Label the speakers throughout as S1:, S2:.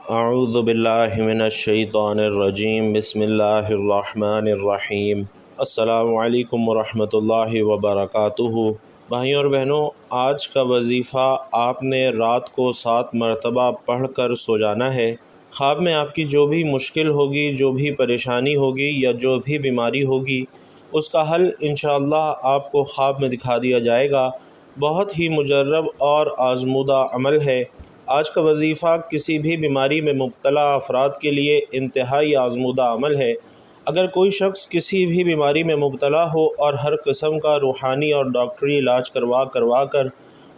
S1: اعوذ باللہ من الشیطان الرجیم بسم اللہ الرحمن الرحیم السلام علیکم ورحمۃ اللہ وبرکاتہ۔ بھائیوں اور بہنوں، آج کا وظیفہ آپ نے رات کو 7 مرتبہ پڑھ کر سو جانا ہے۔ خواب میں آپ کی جو بھی مشکل ہوگی، جو بھی پریشانی ہوگی یا جو بھی بیماری ہوگی، اس کا حل انشاءاللہ آپ کو خواب میں دکھا دیا جائے گا۔ بہت ہی مجرب اور آزمودہ عمل ہے۔ آج کا وظیفہ کسی بھی بیماری میں مبتلا افراد کے لیے انتہائی آزمودہ عمل ہے۔ اگر کوئی شخص کسی بھی بیماری میں مبتلا ہو اور ہر قسم کا روحانی اور ڈاکٹری علاج کروا کر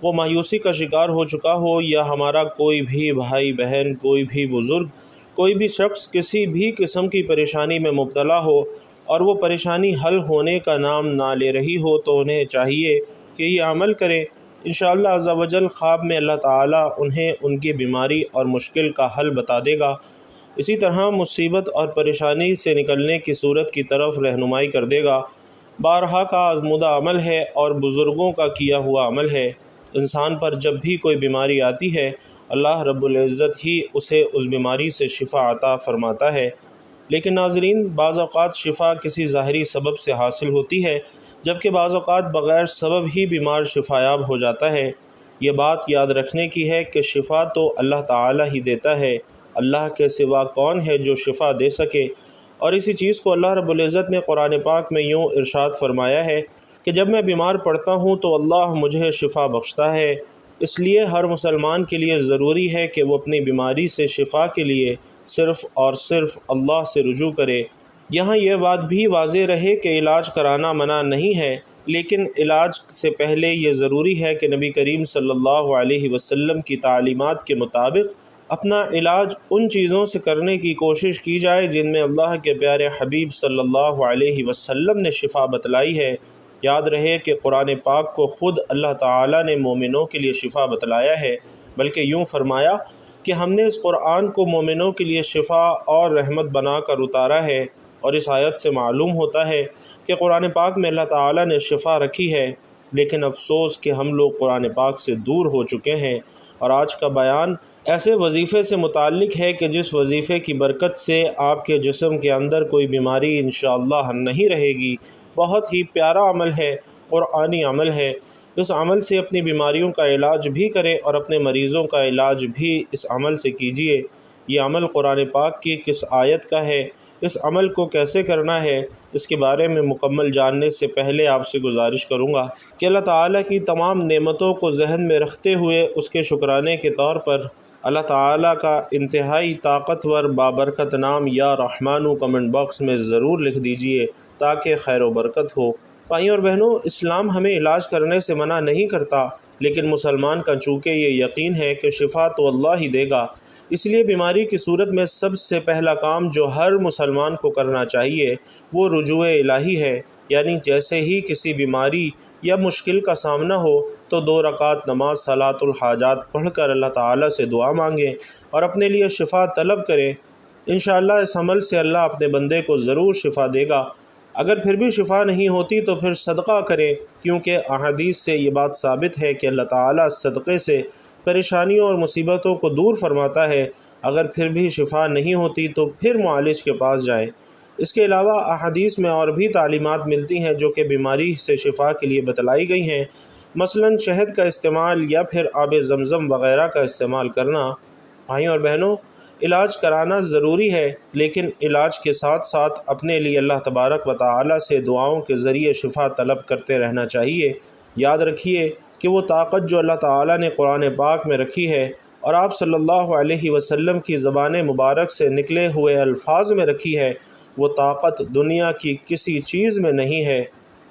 S1: وہ مایوسی کا شکار ہو چکا ہو، یا ہمارا کوئی بھی بھائی بہن، کوئی بھی بزرگ، کوئی بھی شخص کسی بھی قسم کی پریشانی میں مبتلا ہو اور وہ پریشانی حل ہونے کا نام نہ لے رہی ہو، تو انہیں چاہیے کہ یہ عمل کریں۔ انشاءاللہ عز و جل خواب میں اللہ تعالیٰ انہیں ان کی بیماری اور مشکل کا حل بتا دے گا۔ اسی طرح مصیبت اور پریشانی سے نکلنے کی صورت کی طرف رہنمائی کر دے گا۔ بارہا کا آزمودہ عمل ہے اور بزرگوں کا کیا ہوا عمل ہے۔ انسان پر جب بھی کوئی بیماری آتی ہے، اللہ رب العزت ہی اسے اس بیماری سے شفا عطا فرماتا ہے۔ لیکن ناظرین، بعض اوقات شفا کسی ظاہری سبب سے حاصل ہوتی ہے، جبکہ بعض اوقات بغیر سبب ہی بیمار شفایاب ہو جاتا ہے۔ یہ بات یاد رکھنے کی ہے کہ شفا تو اللہ تعالیٰ ہی دیتا ہے۔ اللہ کے سوا کون ہے جو شفا دے سکے؟ اور اسی چیز کو اللہ رب العزت نے قرآن پاک میں یوں ارشاد فرمایا ہے کہ جب میں بیمار پڑتا ہوں تو اللہ مجھے شفا بخشتا ہے۔ اس لیے ہر مسلمان کے لیے ضروری ہے کہ وہ اپنی بیماری سے شفا کے لیے صرف اور صرف اللہ سے رجوع کرے۔ یہاں یہ بات بھی واضح رہے کہ علاج کرانا منع نہیں ہے، لیکن علاج سے پہلے یہ ضروری ہے کہ نبی کریم صلی اللہ علیہ وسلم کی تعلیمات کے مطابق اپنا علاج ان چیزوں سے کرنے کی کوشش کی جائے جن میں اللہ کے پیارے حبیب صلی اللہ علیہ وسلم نے شفا بتلائی ہے۔ یاد رہے کہ قرآن پاک کو خود اللہ تعالیٰ نے مومنوں کے لیے شفا بتلایا ہے، بلکہ یوں فرمایا کہ ہم نے اس قرآن کو مومنوں کے لیے شفا اور رحمت بنا کر اتارا ہے۔ اور اس آیت سے معلوم ہوتا ہے کہ قرآن پاک میں اللہ تعالیٰ نے شفا رکھی ہے، لیکن افسوس کہ ہم لوگ قرآن پاک سے دور ہو چکے ہیں۔ اور آج کا بیان ایسے وظیفے سے متعلق ہے کہ جس وظیفے کی برکت سے آپ کے جسم کے اندر کوئی بیماری انشاءاللہ نہیں رہے گی۔ بہت ہی پیارا عمل ہے، قرآنی عمل ہے۔ اس عمل سے اپنی بیماریوں کا علاج بھی کریں اور اپنے مریضوں کا علاج بھی اس عمل سے کیجیے۔ یہ عمل قرآن پاک کی کس آیت کا ہے، اس عمل کو کیسے کرنا ہے، اس کے بارے میں مکمل جاننے سے پہلے آپ سے گزارش کروں گا کہ اللہ تعالیٰ کی تمام نعمتوں کو ذہن میں رکھتے ہوئے اس کے شکرانے کے طور پر اللہ تعالیٰ کا انتہائی طاقتور بابرکت نام یا رحمانو کمنٹ باکس میں ضرور لکھ دیجئے تاکہ خیر و برکت ہو۔ بھائیوں اور بہنوں، اسلام ہمیں علاج کرنے سے منع نہیں کرتا، لیکن مسلمان کا چونکہ یہ یقین ہے کہ شفا تو اللہ ہی دے گا، اس لیے بیماری کی صورت میں سب سے پہلا کام جو ہر مسلمان کو کرنا چاہیے وہ رجوع الہی ہے۔ یعنی جیسے ہی کسی بیماری یا مشکل کا سامنا ہو تو 2 رکعت نماز صلاۃ الحاجات پڑھ کر اللہ تعالیٰ سے دعا مانگیں اور اپنے لیے شفا طلب کریں۔ انشاءاللہ اس عمل سے اللہ اپنے بندے کو ضرور شفا دے گا۔ اگر پھر بھی شفا نہیں ہوتی تو پھر صدقہ کریں، کیونکہ احادیث سے یہ بات ثابت ہے کہ اللہ تعالیٰ صدقے سے پریشانیوں اور مصیبتوں کو دور فرماتا ہے۔ اگر پھر بھی شفا نہیں ہوتی تو پھر معالج کے پاس جائیں۔ اس کے علاوہ احادیث میں اور بھی تعلیمات ملتی ہیں جو کہ بیماری سے شفا کے لیے بتلائی گئی ہیں، مثلاً شہد کا استعمال یا پھر آب زمزم وغیرہ کا استعمال کرنا۔ بھائیوں اور بہنوں، علاج کرانا ضروری ہے، لیکن علاج کے ساتھ ساتھ اپنے لیے اللہ تبارک و تعالیٰ سے دعاؤں کے ذریعے شفا طلب کرتے رہنا چاہیے۔ یاد رکھیے کہ وہ طاقت جو اللہ تعالیٰ نے قرآن پاک میں رکھی ہے اور آپ صلی اللہ علیہ وسلم کی زبان مبارک سے نکلے ہوئے الفاظ میں رکھی ہے، وہ طاقت دنیا کی کسی چیز میں نہیں ہے۔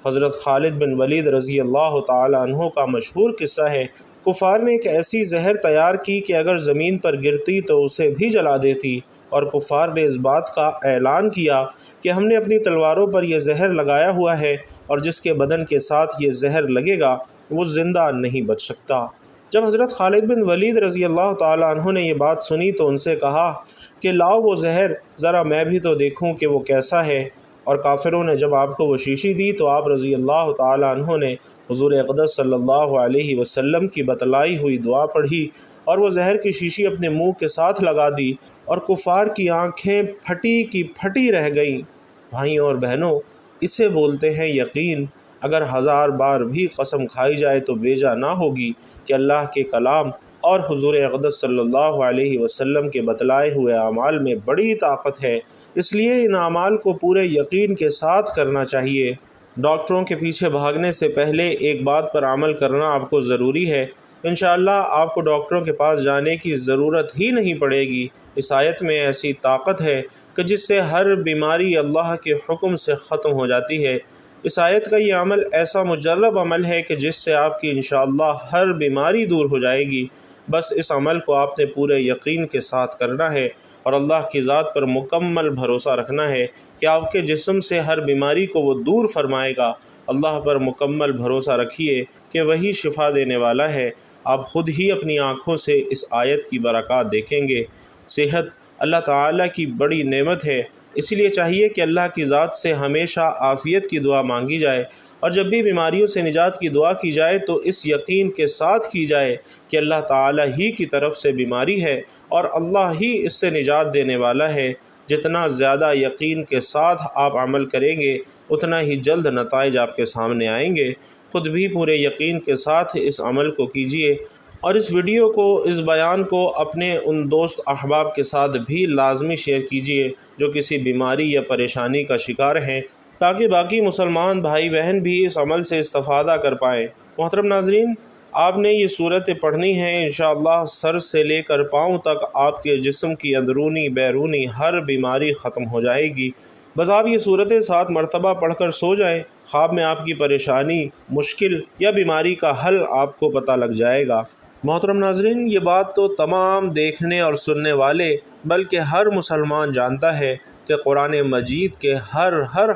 S1: حضرت خالد بن ولید رضی اللہ تعالیٰ عنہ کا مشہور قصہ ہے، کفار نے ایک ایسی زہر تیار کی کہ اگر زمین پر گرتی تو اسے بھی جلا دیتی، اور کفار نے اس بات کا اعلان کیا کہ ہم نے اپنی تلواروں پر یہ زہر لگایا ہوا ہے، اور جس کے بدن کے ساتھ یہ زہر لگے گا وہ زندہ نہیں بچ سکتا۔ جب حضرت خالد بن ولید رضی اللہ تعالیٰ عنہ نے یہ بات سنی تو ان سے کہا کہ لاؤ وہ زہر، ذرا میں بھی تو دیکھوں کہ وہ کیسا ہے۔ اور کافروں نے جب آپ کو وہ شیشی دی تو آپ رضی اللہ تعالیٰ عنہ نے حضور اقدس صلی اللہ علیہ وسلم کی بتلائی ہوئی دعا پڑھی اور وہ زہر کی شیشی اپنے منہ کے ساتھ لگا دی اور کفار کی آنکھیں پھٹی کی پھٹی رہ گئیں۔ بھائیوں اور بہنوں، اسے بولتے ہیں یقین۔ اگر 1000 بار بھی قسم کھائی جائے تو بیجا نہ ہوگی کہ اللہ کے کلام اور حضور اقدس صلی اللہ علیہ وسلم کے بتلائے ہوئے اعمال میں بڑی طاقت ہے، اس لیے ان اعمال کو پورے یقین کے ساتھ کرنا چاہیے۔ ڈاکٹروں کے پیچھے بھاگنے سے پہلے ایک بات پر عمل کرنا آپ کو ضروری ہے۔ انشاءاللہ آپ کو ڈاکٹروں کے پاس جانے کی ضرورت ہی نہیں پڑے گی۔ اس آیت میں ایسی طاقت ہے کہ جس سے ہر بیماری اللہ کے حکم سے ختم ہو جاتی ہے۔ اس آیت کا یہ عمل ایسا مجرب عمل ہے کہ جس سے آپ کی انشاءاللہ ہر بیماری دور ہو جائے گی۔ بس اس عمل کو آپ نے پورے یقین کے ساتھ کرنا ہے اور اللہ کی ذات پر مکمل بھروسہ رکھنا ہے کہ آپ کے جسم سے ہر بیماری کو وہ دور فرمائے گا۔ اللہ پر مکمل بھروسہ رکھیے کہ وہی شفا دینے والا ہے۔ آپ خود ہی اپنی آنکھوں سے اس آیت کی برکات دیکھیں گے۔ صحت اللہ تعالیٰ کی بڑی نعمت ہے، اس لیے چاہیے کہ اللہ کی ذات سے ہمیشہ عافیت کی دعا مانگی جائے، اور جب بھی بیماریوں سے نجات کی دعا کی جائے تو اس یقین کے ساتھ کی جائے کہ اللہ تعالیٰ ہی کی طرف سے بیماری ہے اور اللہ ہی اس سے نجات دینے والا ہے۔ جتنا زیادہ یقین کے ساتھ آپ عمل کریں گے اتنا ہی جلد نتائج آپ کے سامنے آئیں گے۔ خود بھی پورے یقین کے ساتھ اس عمل کو کیجیے، اور اس ویڈیو کو، اس بیان کو اپنے ان دوست احباب کے ساتھ بھی لازمی شیئر کیجیے جو کسی بیماری یا پریشانی کا شکار ہیں، تاکہ باقی مسلمان بھائی بہن بھی اس عمل سے استفادہ کر پائیں۔ محترم ناظرین، آپ نے یہ صورتیں پڑھنی ہیں، انشاءاللہ سر سے لے کر پاؤں تک آپ کے جسم کی اندرونی بیرونی ہر بیماری ختم ہو جائے گی۔ بس آپ یہ صورتیں 7 مرتبہ پڑھ کر سو جائیں، خواب میں آپ کی پریشانی، مشکل یا بیماری کا حل آپ کو پتہ لگ جائے گا۔ محترم ناظرین، یہ بات تو تمام دیکھنے اور سننے والے بلکہ ہر مسلمان جانتا ہے کہ قرآن مجید کے ہر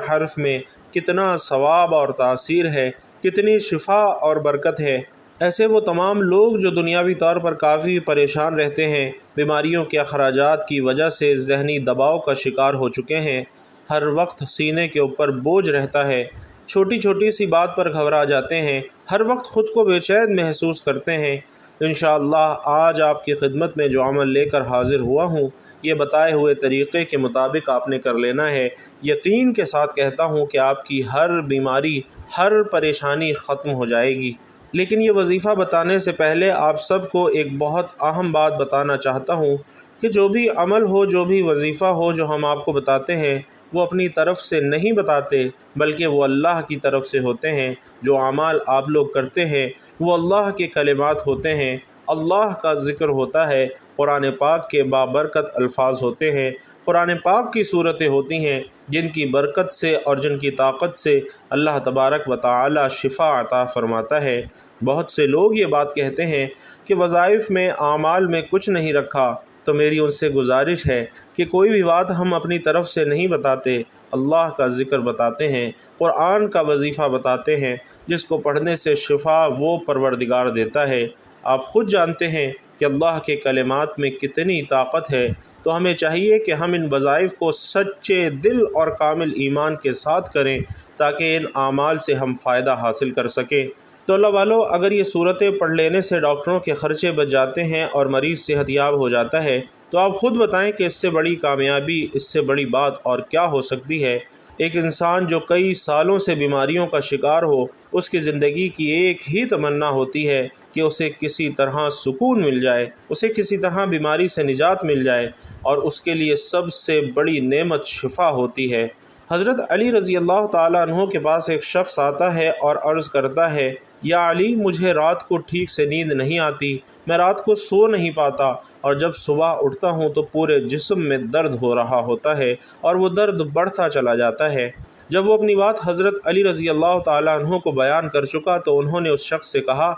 S1: حرف میں کتنا ثواب اور تاثیر ہے، کتنی شفا اور برکت ہے۔ ایسے وہ تمام لوگ جو دنیاوی طور پر کافی پریشان رہتے ہیں، بیماریوں کے اخراجات کی وجہ سے ذہنی دباؤ کا شکار ہو چکے ہیں، ہر وقت سینے کے اوپر بوجھ رہتا ہے، چھوٹی چھوٹی سی بات پر گھبرا جاتے ہیں، ہر وقت خود کو بے چین محسوس کرتے ہیں، انشاءاللہ آج آپ کی خدمت میں جو عمل لے کر حاضر ہوا ہوں، یہ بتائے ہوئے طریقے کے مطابق آپ نے کر لینا ہے۔ یقین کے ساتھ کہتا ہوں کہ آپ کی ہر بیماری، ہر پریشانی ختم ہو جائے گی۔ لیکن یہ وظیفہ بتانے سے پہلے آپ سب کو ایک بہت اہم بات بتانا چاہتا ہوں کہ جو بھی عمل ہو، جو بھی وظیفہ ہو جو ہم آپ کو بتاتے ہیں، وہ اپنی طرف سے نہیں بتاتے، بلکہ وہ اللہ کی طرف سے ہوتے ہیں۔ جو اعمال آپ لوگ کرتے ہیں وہ اللہ کے کلمات ہوتے ہیں، اللہ کا ذکر ہوتا ہے، قرآن پاک کے بابرکت الفاظ ہوتے ہیں، قرآن پاک کی صورتیں ہوتی ہیں جن کی برکت سے اور جن کی طاقت سے اللہ تبارک و تعالی شفا عطا فرماتا ہے۔ بہت سے لوگ یہ بات کہتے ہیں کہ وظائف میں، اعمال میں کچھ نہیں رکھا، تو میری ان سے گزارش ہے کہ کوئی بھی بات ہم اپنی طرف سے نہیں بتاتے، اللہ کا ذکر بتاتے ہیں، قرآن کا وظیفہ بتاتے ہیں، جس کو پڑھنے سے شفا وہ پروردگار دیتا ہے۔ آپ خود جانتے ہیں کہ اللہ کے کلمات میں کتنی طاقت ہے، تو ہمیں چاہیے کہ ہم ان وظائف کو سچے دل اور کامل ایمان کے ساتھ کریں تاکہ ان اعمال سے ہم فائدہ حاصل کر سکیں۔ تو اللہ والو، اگر یہ صورتیں پڑھ لینے سے ڈاکٹروں کے خرچے بچ جاتے ہیں اور مریض صحت یاب ہو جاتا ہے، تو آپ خود بتائیں کہ اس سے بڑی کامیابی، اس سے بڑی بات اور کیا ہو سکتی ہے؟ ایک انسان جو کئی سالوں سے بیماریوں کا شکار ہو، اس کی زندگی کی ایک ہی تمنا ہوتی ہے کہ اسے کسی طرح سکون مل جائے، اسے کسی طرح بیماری سے نجات مل جائے، اور اس کے لیے سب سے بڑی نعمت شفا ہوتی ہے۔ حضرت علی رضی اللہ تعالیٰ عنہ کے پاس ایک شخص آتا ہے اور عرض کرتا ہے، یا علی، مجھے رات کو ٹھیک سے نیند نہیں آتی، میں رات کو سو نہیں پاتا، اور جب صبح اٹھتا ہوں تو پورے جسم میں درد ہو رہا ہوتا ہے اور وہ درد بڑھتا چلا جاتا ہے۔ جب وہ اپنی بات حضرت علی رضی اللہ تعالیٰ عنہ کو بیان کر چکا تو انہوں نے اس شخص سے کہا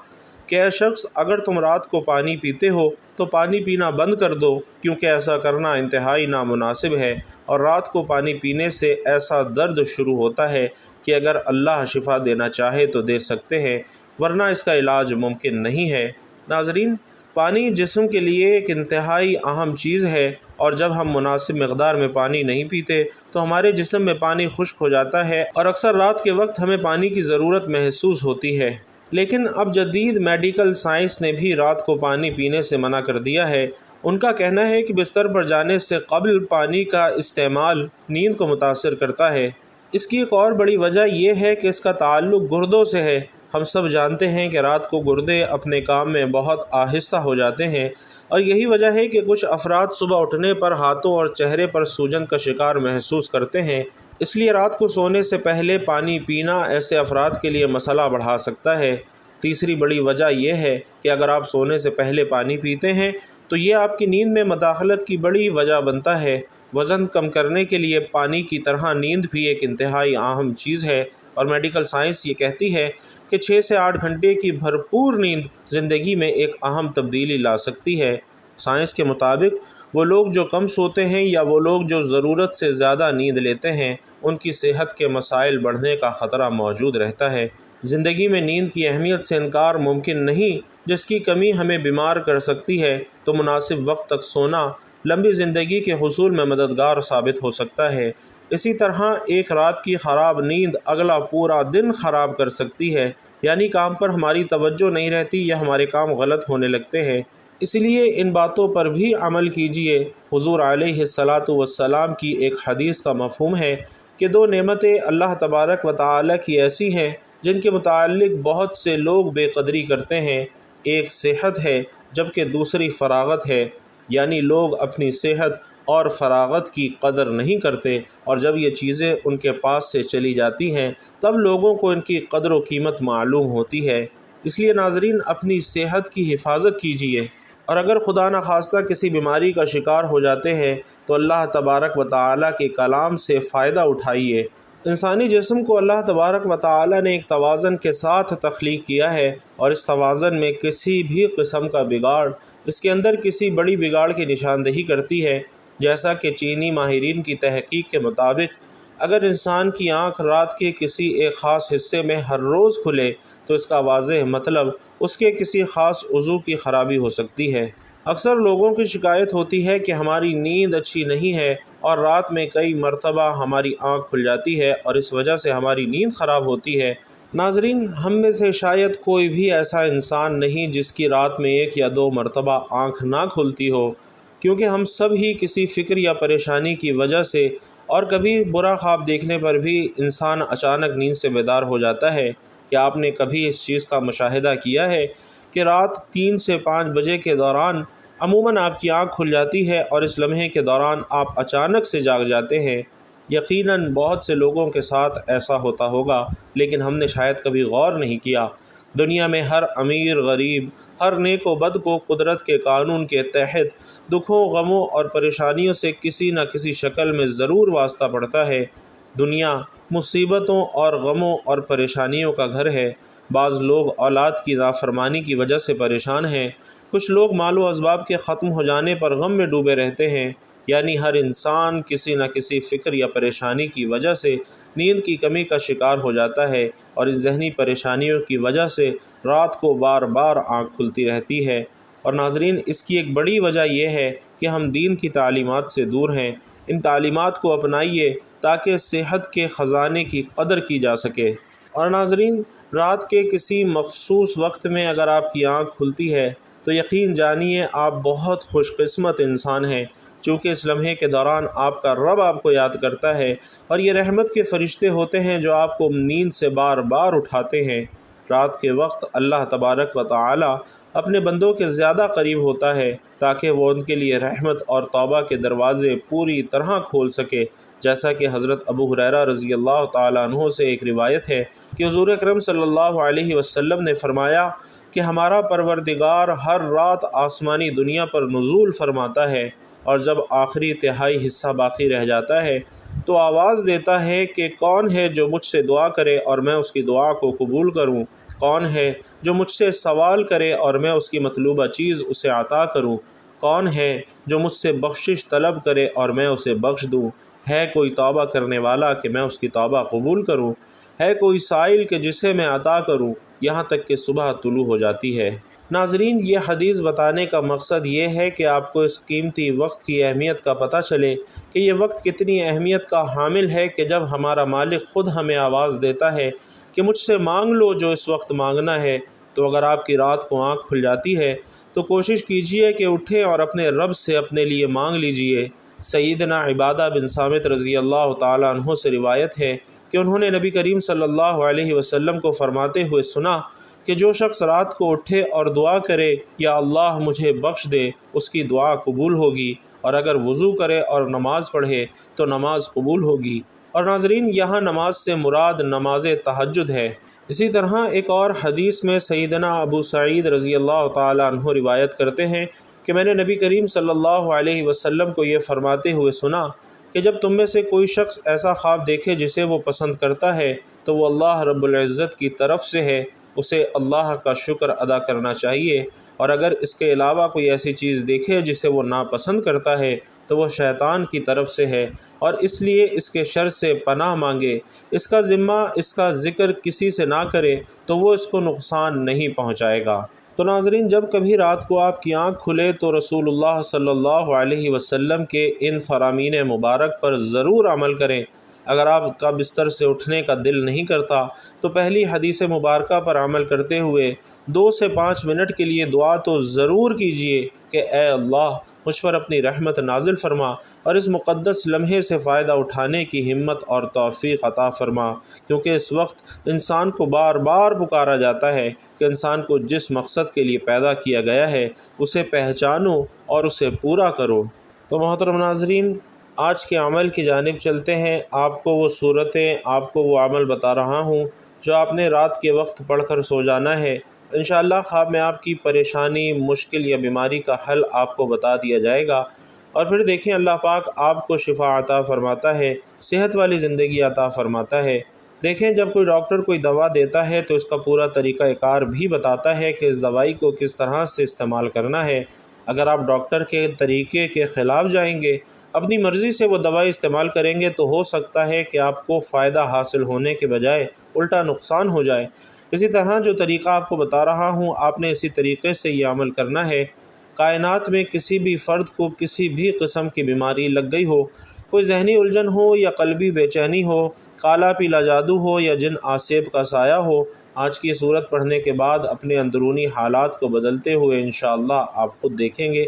S1: کہ اے شخص، اگر تم رات کو پانی پیتے ہو تو پانی پینا بند کر دو، کیونکہ ایسا کرنا انتہائی نامناسب ہے، اور رات کو پانی پینے سے ایسا درد شروع ہوتا ہے کہ اگر اللہ شفا دینا چاہے تو دے سکتے ہیں، ورنہ اس کا علاج ممکن نہیں ہے۔ ناظرین، پانی جسم کے لیے ایک انتہائی اہم چیز ہے، اور جب ہم مناسب مقدار میں پانی نہیں پیتے تو ہمارے جسم میں پانی خشک ہو جاتا ہے، اور اکثر رات کے وقت ہمیں پانی کی ضرورت محسوس ہوتی ہے۔ لیکن اب جدید میڈیکل سائنس نے بھی رات کو پانی پینے سے منع کر دیا ہے۔ ان کا کہنا ہے کہ بستر پر جانے سے قبل پانی کا استعمال نیند کو متاثر کرتا ہے۔ اس کی ایک اور بڑی وجہ یہ ہے کہ اس کا تعلق گردوں سے ہے۔ ہم سب جانتے ہیں کہ رات کو گردے اپنے کام میں بہت آہستہ ہو جاتے ہیں، اور یہی وجہ ہے کہ کچھ افراد صبح اٹھنے پر ہاتھوں اور چہرے پر سوجن کا شکار محسوس کرتے ہیں۔ اس لیے رات کو سونے سے پہلے پانی پینا ایسے افراد کے لیے مسئلہ بڑھا سکتا ہے۔ تیسری بڑی وجہ یہ ہے کہ اگر آپ سونے سے پہلے پانی پیتے ہیں تو یہ آپ کی نیند میں مداخلت کی بڑی وجہ بنتا ہے۔ وزن کم کرنے کے لیے پانی کی طرح نیند بھی ایک انتہائی اہم چیز ہے، اور میڈیکل سائنس یہ کہتی ہے کہ 6 سے 8 گھنٹے کی بھرپور نیند زندگی میں ایک اہم تبدیلی لا سکتی ہے۔ سائنس کے مطابق وہ لوگ جو کم سوتے ہیں یا وہ لوگ جو ضرورت سے زیادہ نیند لیتے ہیں، ان کی صحت کے مسائل بڑھنے کا خطرہ موجود رہتا ہے۔ زندگی میں نیند کی اہمیت سے انکار ممکن نہیں، جس کی کمی ہمیں بیمار کر سکتی ہے، تو مناسب وقت تک سونا لمبی زندگی کے حصول میں مددگار ثابت ہو سکتا ہے۔ اسی طرح ایک رات کی خراب نیند اگلا پورا دن خراب کر سکتی ہے، یعنی کام پر ہماری توجہ نہیں رہتی یا ہمارے کام غلط ہونے لگتے ہیں۔ اس لیے ان باتوں پر بھی عمل کیجیے۔ حضور علیہ الصلاۃ والسلام کی ایک حدیث کا مفہوم ہے کہ 2 نعمتیں اللہ تبارک و تعالیٰ کی ایسی ہیں جن کے متعلق بہت سے لوگ بے قدری کرتے ہیں۔ ایک صحت ہے جبکہ دوسری فراغت ہے، یعنی لوگ اپنی صحت اور فراغت کی قدر نہیں کرتے، اور جب یہ چیزیں ان کے پاس سے چلی جاتی ہیں تب لوگوں کو ان کی قدر و قیمت معلوم ہوتی ہے۔ اس لیے ناظرین، اپنی صحت کی حفاظت کیجیے، اور اگر خدا نخواستہ کسی بیماری کا شکار ہو جاتے ہیں تو اللہ تبارک و تعالیٰ کے کلام سے فائدہ اٹھائیے۔ انسانی جسم کو اللہ تبارک و تعالیٰ نے ایک توازن کے ساتھ تخلیق کیا ہے، اور اس توازن میں کسی بھی قسم کا بگاڑ اس کے اندر کسی بڑی بگاڑ کی نشاندہی کرتی ہے۔ جیسا کہ چینی ماہرین کی تحقیق کے مطابق اگر انسان کی آنکھ رات کے کسی ایک خاص حصے میں ہر روز کھلے تو اس کا واضح مطلب اس کے کسی خاص عضو کی خرابی ہو سکتی ہے۔ اکثر لوگوں کی شکایت ہوتی ہے کہ ہماری نیند اچھی نہیں ہے، اور رات میں کئی مرتبہ ہماری آنکھ کھل جاتی ہے اور اس وجہ سے ہماری نیند خراب ہوتی ہے۔ ناظرین، ہم میں سے شاید کوئی بھی ایسا انسان نہیں جس کی رات میں 1 یا 2 مرتبہ آنکھ نہ کھلتی ہو، کیونکہ ہم سب ہی کسی فکر یا پریشانی کی وجہ سے، اور کبھی برا خواب دیکھنے پر بھی انسان اچانک نیند سے بیدار ہو جاتا ہے۔ کیا آپ نے کبھی اس چیز کا مشاہدہ کیا ہے کہ رات 3 سے 5 بجے کے دوران عموماً آپ کی آنکھ کھل جاتی ہے اور اس لمحے کے دوران آپ اچانک سے جاگ جاتے ہیں؟ یقیناً بہت سے لوگوں کے ساتھ ایسا ہوتا ہوگا، لیکن ہم نے شاید کبھی غور نہیں کیا۔ دنیا میں ہر امیر غریب، ہر نیک و بد کو قدرت کے قانون کے تحت دکھوں، غموں اور پریشانیوں سے کسی نہ کسی شکل میں ضرور واسطہ پڑتا ہے۔ دنیا مصیبتوں اور غموں اور پریشانیوں کا گھر ہے۔ بعض لوگ اولاد کی نافرمانی کی وجہ سے پریشان ہیں، کچھ لوگ مال و اسباب کے ختم ہو جانے پر غم میں ڈوبے رہتے ہیں۔ یعنی ہر انسان کسی نہ کسی فکر یا پریشانی کی وجہ سے نیند کی کمی کا شکار ہو جاتا ہے، اور اس ذہنی پریشانیوں کی وجہ سے رات کو بار بار آنکھ کھلتی رہتی ہے۔ اور ناظرین، اس کی ایک بڑی وجہ یہ ہے کہ ہم دین کی تعلیمات سے دور ہیں۔ ان تعلیمات کو اپنائیے تاکہ صحت کے خزانے کی قدر کی جا سکے۔ اور ناظرین، رات کے کسی مخصوص وقت میں اگر آپ کی آنکھ کھلتی ہے تو یقین جانیے آپ بہت خوش قسمت انسان ہیں، چونکہ اس لمحے کے دوران آپ کا رب آپ کو یاد کرتا ہے، اور یہ رحمت کے فرشتے ہوتے ہیں جو آپ کو نیند سے بار بار اٹھاتے ہیں۔ رات کے وقت اللہ تبارک و تعالی اپنے بندوں کے زیادہ قریب ہوتا ہے تاکہ وہ ان کے لیے رحمت اور توبہ کے دروازے پوری طرح کھول سکے، جیسا کہ حضرت ابو ہریرہ رضی اللہ تعالیٰ عنہ سے ایک روایت ہے کہ حضور اکرم صلی اللہ علیہ وسلم نے فرمایا کہ ہمارا پروردگار ہر رات آسمانی دنیا پر نزول فرماتا ہے، اور جب آخری تہائی حصہ باقی رہ جاتا ہے تو آواز دیتا ہے کہ کون ہے جو مجھ سے دعا کرے اور میں اس کی دعا کو قبول کروں، کون ہے جو مجھ سے سوال کرے اور میں اس کی مطلوبہ چیز اسے عطا کروں، کون ہے جو مجھ سے بخشش طلب کرے اور میں اسے بخش دوں، ہے کوئی توبہ کرنے والا کہ میں اس کی توبہ قبول کروں، ہے کوئی سائل کہ جسے میں عطا کروں، یہاں تک کہ صبح طلوع ہو جاتی ہے۔ ناظرین، یہ حدیث بتانے کا مقصد یہ ہے کہ آپ کو اس قیمتی وقت کی اہمیت کا پتہ چلے کہ یہ وقت کتنی اہمیت کا حامل ہے کہ جب ہمارا مالک خود ہمیں آواز دیتا ہے کہ مجھ سے مانگ لو جو اس وقت مانگنا ہے۔ تو اگر آپ کی رات کو آنکھ کھل جاتی ہے تو کوشش کیجئے کہ اٹھیں اور اپنے رب سے اپنے لیے مانگ لیجئے۔ سیدنا عبادہ بن صامت رضی اللہ تعالیٰ عنہ سے روایت ہے کہ انہوں نے نبی کریم صلی اللہ علیہ وسلم کو فرماتے ہوئے سنا کہ جو شخص رات کو اٹھے اور دعا کرے یا اللہ مجھے بخش دے، اس کی دعا قبول ہوگی، اور اگر وضو کرے اور نماز پڑھے تو نماز قبول ہوگی۔ اور ناظرین، یہاں نماز سے مراد نماز تہجد ہے۔ اسی طرح ایک اور حدیث میں سیدنا ابو سعید رضی اللہ تعالیٰ عنہ روایت کرتے ہیں کہ میں نے نبی کریم صلی اللہ علیہ وسلم کو یہ فرماتے ہوئے سنا کہ جب تم میں سے کوئی شخص ایسا خواب دیکھے جسے وہ پسند کرتا ہے تو وہ اللہ رب العزت کی طرف سے ہے، اسے اللہ کا شکر ادا کرنا چاہیے، اور اگر اس کے علاوہ کوئی ایسی چیز دیکھے جسے وہ ناپسند کرتا ہے تو وہ شیطان کی طرف سے ہے، اور اس لیے اس کے شر سے پناہ مانگے، اس کا ذمہ اس کا ذکر کسی سے نہ کرے تو وہ اس کو نقصان نہیں پہنچائے گا۔ تو ناظرین، جب کبھی رات کو آپ کی آنکھ کھلے تو رسول اللہ صلی اللہ علیہ وسلم کے ان فرامین مبارک پر ضرور عمل کریں۔ اگر آپ کا بستر سے اٹھنے کا دل نہیں کرتا تو پہلی حدیث مبارکہ پر عمل کرتے ہوئے 2 سے 5 منٹ کے لیے دعا تو ضرور کیجئے کہ اے اللہ مجھ پر اپنی رحمت نازل فرما اور اس مقدس لمحے سے فائدہ اٹھانے کی ہمت اور توفیق عطا فرما، کیونکہ اس وقت انسان کو بار بار پکارا جاتا ہے کہ انسان کو جس مقصد کے لیے پیدا کیا گیا ہے اسے پہچانو اور اسے پورا کرو۔ تو محترم ناظرین، آج کے عمل کی جانب چلتے ہیں۔ آپ کو وہ صورتیں، آپ کو وہ عمل بتا رہا ہوں جو آپ نے رات کے وقت پڑھ کر سو جانا ہے۔ انشاءاللہ خواب میں آپ کی پریشانی، مشکل یا بیماری کا حل آپ کو بتا دیا جائے گا، اور پھر دیکھیں اللہ پاک آپ کو شفا عطا فرماتا ہے، صحت والی زندگی عطا فرماتا ہے۔ دیکھیں جب کوئی ڈاکٹر کوئی دوا دیتا ہے تو اس کا پورا طریقہ کار بھی بتاتا ہے کہ اس دوائی کو کس طرح سے استعمال کرنا ہے۔ اگر آپ ڈاکٹر کے طریقے کے خلاف جائیں گے، اپنی مرضی سے وہ دوائی استعمال کریں گے تو ہو سکتا ہے کہ آپ کو فائدہ حاصل ہونے کے بجائے الٹا نقصان ہو جائے۔ اسی طرح جو طریقہ آپ کو بتا رہا ہوں آپ نے اسی طریقے سے یہ عمل کرنا ہے۔ کائنات میں کسی بھی فرد کو کسی بھی قسم کی بیماری لگ گئی ہو، کوئی ذہنی الجھن ہو یا قلبی بے چینی ہو، کالا پیلا جادو ہو یا جن آسیب کا سایہ ہو، آج کی صورت پڑھنے کے بعد اپنے اندرونی حالات کو بدلتے ہوئے انشاءاللہ آپ خود دیکھیں گے۔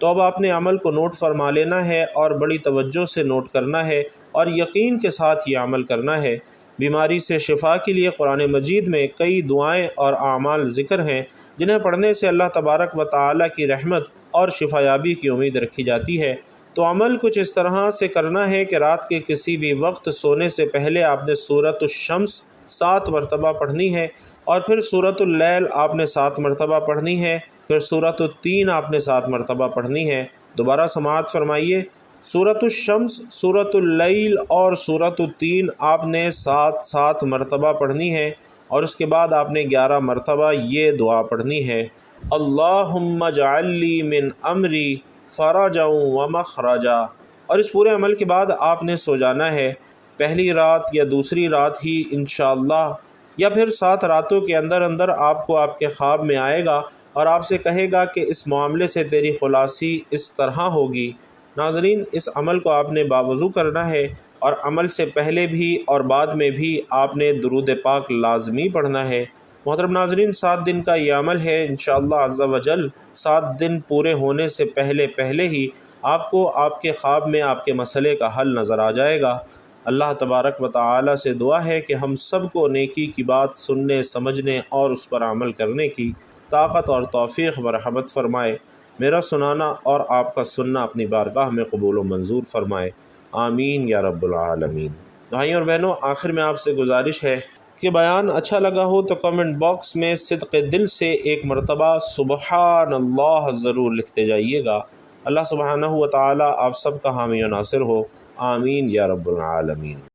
S1: تو اب آپ نے عمل کو نوٹ فرما لینا ہے اور بڑی توجہ سے نوٹ کرنا ہے اور یقین کے ساتھ یہ عمل کرنا ہے۔ بیماری سے شفا کے لیے قرآن مجید میں کئی دعائیں اور اعمال ذکر ہیں جنہیں پڑھنے سے اللہ تبارک و تعالیٰ کی رحمت اور شفا یابی کی امید رکھی جاتی ہے۔ تو عمل کچھ اس طرح سے کرنا ہے کہ رات کے کسی بھی وقت سونے سے پہلے آپ نے سورۃ الشمس 7 مرتبہ پڑھنی ہے، اور پھر سورۃ اللیل آپ نے 7 مرتبہ پڑھنی ہے، پھر سورۃ التین آپ نے 7 مرتبہ پڑھنی ہے۔ دوبارہ سماعت فرمائیے، سورۃ الشمس، سورۃ اللیل اور سورۃ التین آپ نے 7 مرتبہ پڑھنی ہے، اور اس کے بعد آپ نے 11 مرتبہ یہ دعا پڑھنی ہے، اللہم اجعل لی من امری فرجا و مخرجا۔ اور اس پورے عمل کے بعد آپ نے سو جانا ہے۔ پہلی رات یا دوسری رات ہی انشاءاللہ یا پھر 7 راتوں کے اندر اندر آپ کو آپ کے خواب میں آئے گا اور آپ سے کہے گا کہ اس معاملے سے تیری خلاصی اس طرح ہوگی۔ ناظرین، اس عمل کو آپ نے باوضو کرنا ہے، اور عمل سے پہلے بھی اور بعد میں بھی آپ نے درود پاک لازمی پڑھنا ہے۔ محترم ناظرین، 7 دن کا یہ عمل ہے، انشاءاللہ عز و جل 7 دن پورے ہونے سے پہلے ہی آپ کو آپ کے خواب میں آپ کے مسئلے کا حل نظر آ جائے گا۔ اللہ تبارک و تعالی سے دعا ہے کہ ہم سب کو نیکی کی بات سننے، سمجھنے اور اس پر عمل کرنے کی طاقت اور توفیق مرحمت فرمائے۔ میرا سنانا اور آپ کا سننا اپنی بارگاہ میں قبول و منظور فرمائے، آمین یا رب العالمین۔ بھائیوں اور بہنوں، آخر میں آپ سے گزارش ہے کہ بیان اچھا لگا ہو تو کمنٹ باکس میں صدق دل سے ایک مرتبہ سبحان اللہ ضرور لکھتے جائیے گا۔ اللہ سبحانہ و تعالی آپ سب کا حامی و ناصر ہو، آمین یا رب العالمین۔